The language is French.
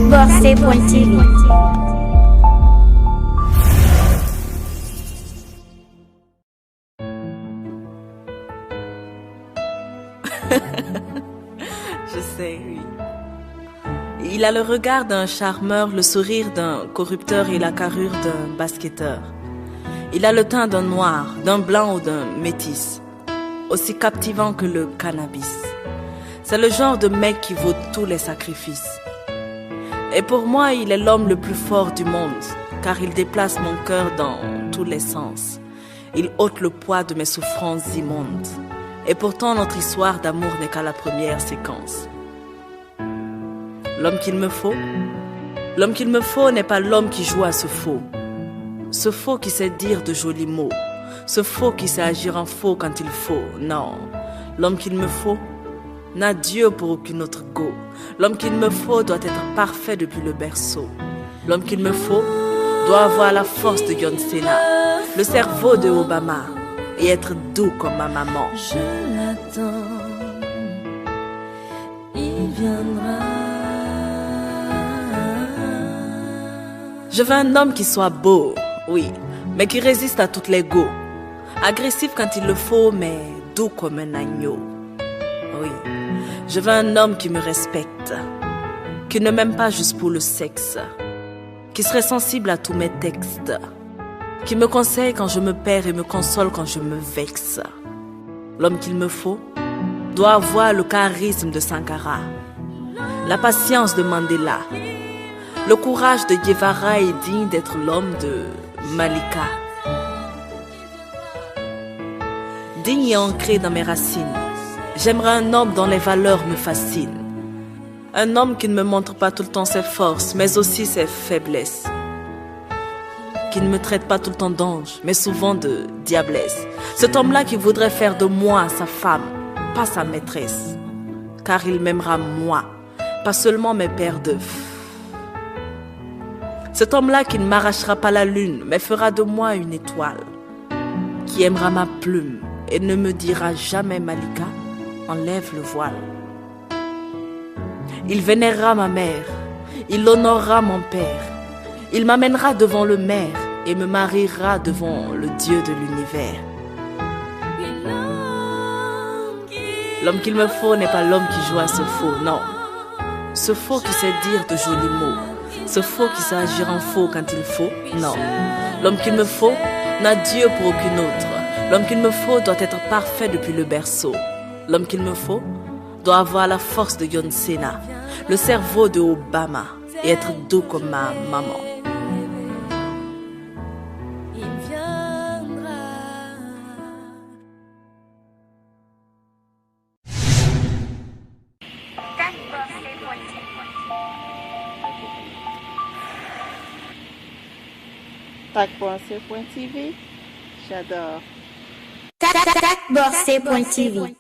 Tagbossé.tv. Je sais, oui. Il a le regard d'un charmeur, le sourire d'un corrupteur et la carrure d'un basketteur. Il a le teint d'un noir, d'un blanc ou d'un métis, aussi captivant que le cannabis. C'est le genre de mec qui vaut tous les sacrifices. Et pour moi, il est l'homme le plus fort du monde, car il déplace mon cœur dans tous les sens. Il ôte le poids de mes souffrances immondes. Et pourtant, notre histoire d'amour n'est qu'à la première séquence. L'homme qu'il me faut n'est pas l'homme qui joue à ce faux. Ce faux qui sait dire de jolis mots. Ce faux qui sait agir en faux quand il faut. Non, l'homme qu'il me faut n'a Dieu pour aucune autre go. L'homme qu'il me faut doit être parfait depuis le berceau. L'homme qu'il me faut doit avoir la force de John Cena, le cerveau de Obama et être doux comme ma maman. Je l'attends, il viendra. Je veux un homme qui soit beau, oui, mais qui résiste à toutes les go. Agressif quand il le faut, mais doux comme un agneau. Oui, je veux un homme qui me respecte, qui ne m'aime pas juste pour le sexe, qui serait sensible à tous mes textes, qui me conseille quand je me perds et me console quand je me vexe. L'homme qu'il me faut doit avoir le charisme de Sankara, la patience de Mandela, le courage de Guevara est digne d'être l'homme de Malika. Digne et ancré dans mes racines, j'aimerais un homme dont les valeurs me fascinent. Un homme qui ne me montre pas tout le temps ses forces, mais aussi ses faiblesses. Qui ne me traite pas tout le temps d'ange, mais souvent de diablesse. Cet homme-là qui voudrait faire de moi sa femme, pas sa maîtresse. Car il m'aimera moi, pas seulement mes paires d'œufs. Cet homme-là qui ne m'arrachera pas la lune, mais fera de moi une étoile. Qui aimera ma plume et ne me dira jamais Malika, enlève le voile. Il vénérera ma mère, il honorera mon père. Il m'amènera devant le maire et me mariera devant le Dieu de l'univers. L'homme qu'il me faut n'est pas l'homme qui joue à ce faux, non. Ce faux qui sait dire de jolis mots. Ce faux qui sait agir en faux quand il faut, non. L'homme qu'il me faut n'a Dieu pour aucune autre. L'homme qu'il me faut doit être parfait depuis le berceau. L'homme qu'il me faut doit avoir la force de John Cena, le cerveau de Obama et être doux comme ma maman. Tagbossé.tv, j'adore. Tagbossé.tv.